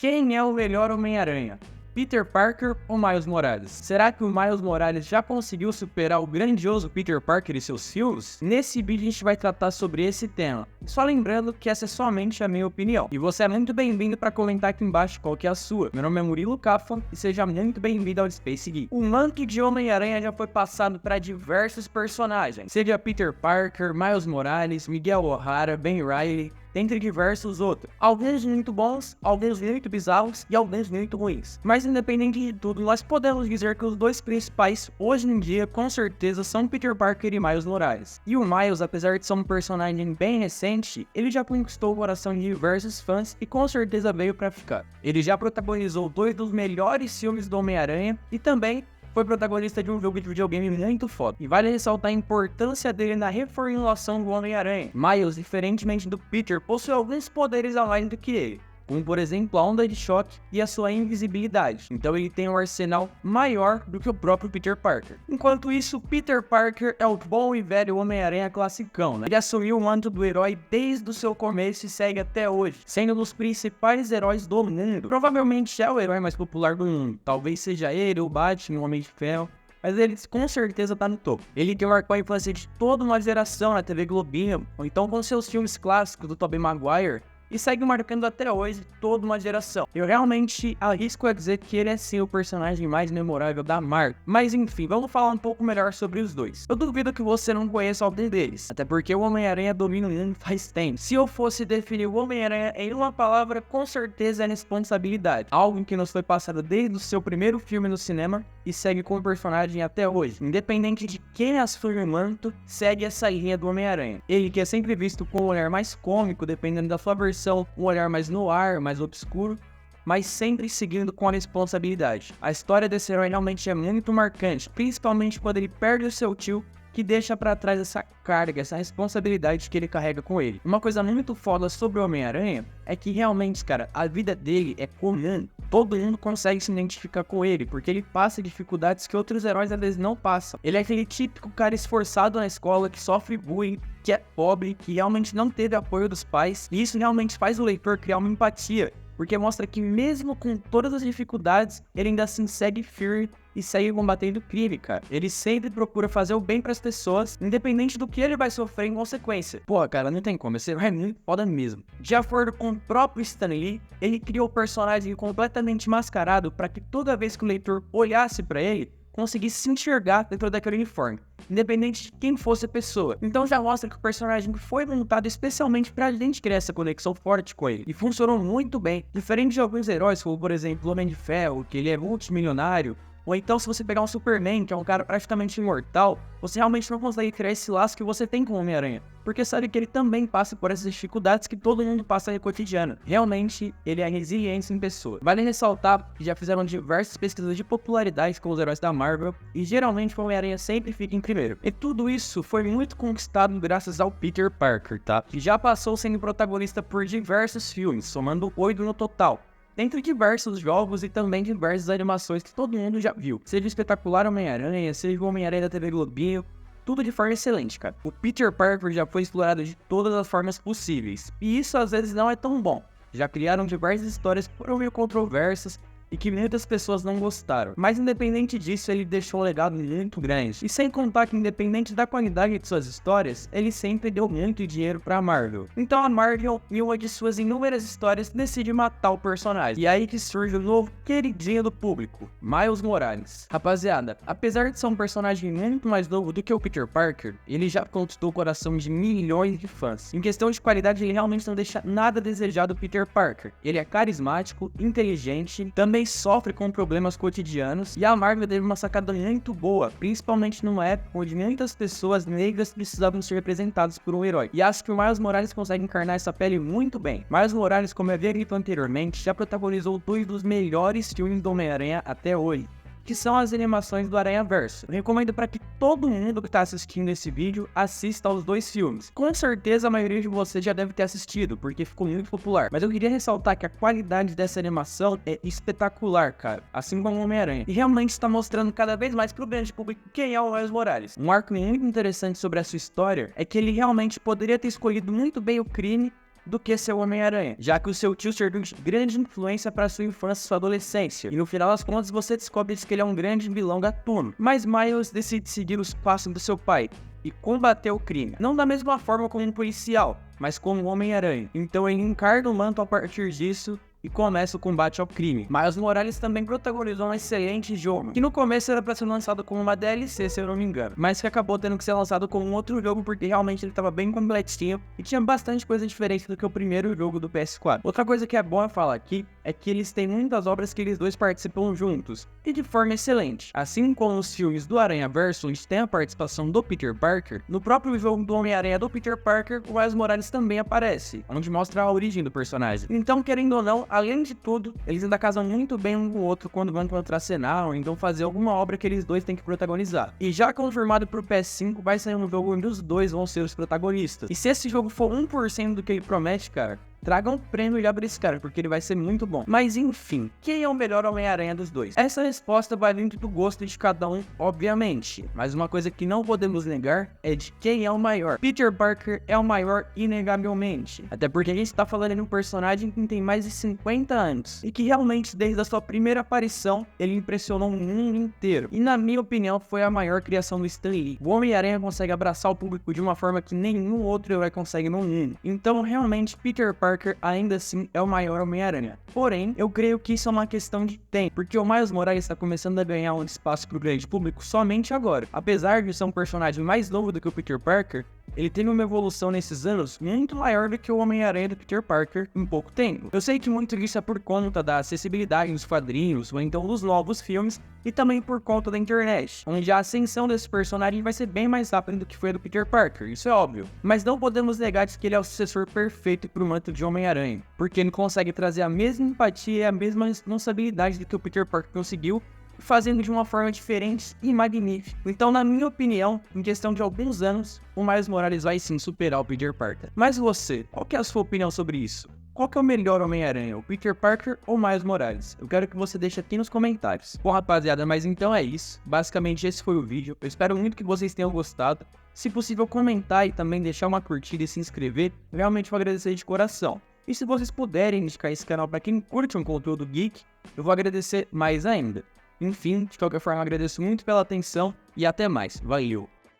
Quem é o melhor Homem-Aranha? Peter Parker ou Miles Morales? Será que o Miles Morales já conseguiu superar o grandioso Peter Parker e seus filmes? Nesse vídeo a gente vai tratar sobre esse tema. Só lembrando que essa é somente a minha opinião. E você é muito bem-vindo para comentar aqui embaixo qual que é a sua. Meu nome é Murilo Cafa e seja muito bem-vindo ao Space Geek. O manto de Homem-Aranha já foi passado para diversos personagens, seja Peter Parker, Miles Morales, Miguel O'Hara, Ben Reilly, dentre diversos outros. Alguns muito bons, alguns muito bizarros e alguns muito ruins. Mas independente de tudo, nós podemos dizer que os dois principais hoje em dia com certeza são Peter Parker e Miles Morales. E o Miles, apesar de ser um personagem bem recente, ele já conquistou o coração de diversos fãs e com certeza veio pra ficar. Ele já protagonizou dois dos melhores filmes do Homem-Aranha e também foi protagonista de um jogo de videogame muito foda. E vale ressaltar a importância dele na reformulação do Homem-Aranha. Miles, diferentemente do Peter, possui alguns poderes a mais do que ele, como por exemplo a onda de choque e a sua invisibilidade. Então ele tem um arsenal maior do que o próprio Peter Parker. Enquanto isso, Peter Parker é o bom e velho Homem-Aranha classicão, né? Ele assumiu o manto do herói desde o seu começo e segue até hoje, sendo um dos principais heróis do mundo. Provavelmente é o herói mais popular do mundo. Talvez seja ele, o Batman, o Homem de Ferro, mas ele com certeza tá no topo. Ele que marcou a infância de toda uma geração na TV Globinho, ou então com seus filmes clássicos do Tobey Maguire, e segue marcando até hoje toda uma geração. Eu realmente arrisco a dizer que ele é sim o personagem mais memorável da Marvel. Mas enfim, vamos falar um pouco melhor sobre os dois. Eu duvido que você não conheça algum deles, até porque o Homem-Aranha domina o mundo faz tempo. Se eu fosse definir o Homem-Aranha em uma palavra, com certeza é responsabilidade. Algo que nos foi passado desde o seu primeiro filme no cinema e segue com o personagem até hoje. Independente de quem assume o manto, segue essa linha do Homem-Aranha. Ele que é sempre visto com um olhar mais cômico, dependendo da sua versão, um olhar mais no ar, mais obscuro, mas sempre seguindo com a responsabilidade. A história desse herói realmente é muito marcante, principalmente quando ele perde o seu tio, que deixa pra trás essa carga, essa responsabilidade que ele carrega com ele. Uma coisa muito foda sobre o Homem-Aranha é que realmente, cara, a vida dele é comum. Todo mundo consegue se identificar com ele, porque ele passa dificuldades que outros heróis às vezes não passam. Ele é aquele típico cara esforçado na escola, que sofre bullying, que é pobre, que realmente não teve apoio dos pais. E isso realmente faz o leitor criar uma empatia, porque mostra que mesmo com todas as dificuldades, ele ainda assim segue firme e segue combatendo o crime, cara. Ele sempre procura fazer o bem pras pessoas, independente do que ele vai sofrer em consequência. Pô, cara, não tem como, esse é muito foda mesmo. De acordo com o próprio Stan Lee, ele criou o personagem completamente mascarado para que toda vez que o leitor olhasse para ele, conseguisse se enxergar dentro daquele uniforme, independente de quem fosse a pessoa. Então já mostra que o personagem foi montado especialmente pra gente criar essa conexão forte com ele, e funcionou muito bem, diferente de alguns heróis, como por exemplo o Homem de Ferro, que ele é multimilionário, ou então se você pegar um Superman, que é um cara praticamente imortal, você realmente não consegue criar esse laço que você tem com o Homem-Aranha, porque sabe que ele também passa por essas dificuldades que todo mundo passa no cotidiano. Realmente, ele é resiliência em pessoa. Vale ressaltar que já fizeram diversas pesquisas de popularidade com os heróis da Marvel, e geralmente o Homem-Aranha sempre fica em primeiro. E tudo isso foi muito conquistado graças ao Peter Parker, tá? Que já passou sendo protagonista por diversos filmes, somando 8 no total, dentre diversos jogos e também diversas animações que todo mundo já viu. Seja o espetacular Homem-Aranha, seja o Homem-Aranha da TV Globinho, tudo de forma excelente, cara. O Peter Parker já foi explorado de todas as formas possíveis, e isso às vezes não é tão bom. Já criaram diversas histórias que foram meio controversas e que muitas pessoas não gostaram. Mas independente disso, ele deixou um legado muito grande. E sem contar que independente da qualidade de suas histórias, ele sempre deu muito dinheiro pra Marvel. Então a Marvel, em uma de suas inúmeras histórias, decide matar o personagem. E aí que surge o novo queridinho do público, Miles Morales. Rapaziada, apesar de ser um personagem muito mais novo do que o Peter Parker, ele já conquistou o coração de milhões de fãs. Em questão de qualidade, ele realmente não deixa nada a desejar do Peter Parker. Ele é carismático, inteligente, também sofre com problemas cotidianos, e a Marvel teve uma sacada muito boa, principalmente numa época onde muitas pessoas negras precisavam ser representadas por um herói. E acho que o Miles Morales consegue encarnar essa pele muito bem. Miles Morales, como eu havia dito anteriormente, já protagonizou dois dos melhores filmes do Homem-Aranha até hoje, que são as animações do Aranhaverso. Eu recomendo para que todo mundo que está assistindo esse vídeo assista aos dois filmes. Com certeza a maioria de vocês já deve ter assistido, porque ficou muito popular. Mas eu queria ressaltar que a qualidade dessa animação é espetacular, cara. Assim como o Homem-Aranha. E realmente está mostrando cada vez mais pro grande público quem é o Miles Morales. Um arco muito interessante sobre a sua história é que ele realmente poderia ter escolhido muito bem o crime do que ser o Homem-Aranha, já que o seu tio serviu de grande influência para sua infância e sua adolescência, e no final das contas você descobre que ele é um grande vilão gatuno. Mas Miles decide seguir os passos do seu pai e combater o crime, não da mesma forma como um policial, mas como um Homem-Aranha. Então ele encarna o manto a partir disso e começa o combate ao crime. Miles Morales também protagonizou um excelente jogo, que no começo era para ser lançado como uma DLC, se eu não me engano, mas que acabou tendo que ser lançado como um outro jogo porque realmente ele estava bem completinho e tinha bastante coisa diferente do que o primeiro jogo do PS4. Outra coisa que é bom falar aqui é que eles têm muitas obras que eles dois participam juntos, e de forma excelente. Assim como os filmes do Aranhaverso, onde tem a participação do Peter Parker, no próprio jogo do Homem-Aranha do Peter Parker, o Miles Morales também aparece, onde mostra a origem do personagem. Então, querendo ou não, além de tudo, eles ainda casam muito bem um com o outro quando vão contracenar ou então fazer alguma obra que eles dois têm que protagonizar. E já confirmado pro PS5, vai sair um jogo onde os dois vão ser os protagonistas. E se esse jogo for 1% do que ele promete, cara, traga um prêmio já pra esse cara, porque ele vai ser muito bom. Mas enfim, quem é o melhor Homem-Aranha dos dois? Essa resposta vai dentro do gosto de cada um, obviamente. Mas uma coisa que não podemos negar é de quem é o maior. Peter Parker é o maior inegavelmente. Até porque a gente tá falando de um personagem que tem mais de 50 anos. E que realmente, desde a sua primeira aparição, ele impressionou o mundo inteiro. E na minha opinião, foi a maior criação do Stan Lee. O Homem-Aranha consegue abraçar o público de uma forma que nenhum outro herói consegue no mundo. Então, realmente, Peter Parker ainda assim é o maior Homem-Aranha. Porém, eu creio que isso é uma questão de tempo, porque o Miles Morales está começando a ganhar um espaço pro grande público somente agora. Apesar de ser um personagem mais novo do que o Peter Parker, ele teve uma evolução nesses anos muito maior do que o Homem-Aranha do Peter Parker em pouco tempo. Eu sei que muito disso é por conta da acessibilidade dos quadrinhos, ou então dos novos filmes, e também por conta da internet, onde a ascensão desse personagem vai ser bem mais rápida do que foi a do Peter Parker, isso é óbvio. Mas não podemos negar que ele é o sucessor perfeito pro manto de Homem-Aranha, porque ele consegue trazer a mesma empatia e a mesma responsabilidade do que o Peter Parker conseguiu, fazendo de uma forma diferente e magnífica. Então, na minha opinião, em questão de alguns anos, o Miles Morales vai sim superar o Peter Parker. Mas você, qual que é a sua opinião sobre isso? Qual que é o melhor Homem-Aranha, o Peter Parker ou o Miles Morales? Eu quero que você deixe aqui nos comentários. Bom, rapaziada, mas então é isso. Basicamente, esse foi o vídeo. Eu espero muito que vocês tenham gostado. Se possível, comentar e também deixar uma curtida e se inscrever. Realmente vou agradecer de coração. E se vocês puderem indicar esse canal para quem curte um conteúdo geek, eu vou agradecer mais ainda. Enfim, de qualquer forma, agradeço muito pela atenção e até mais. Valeu!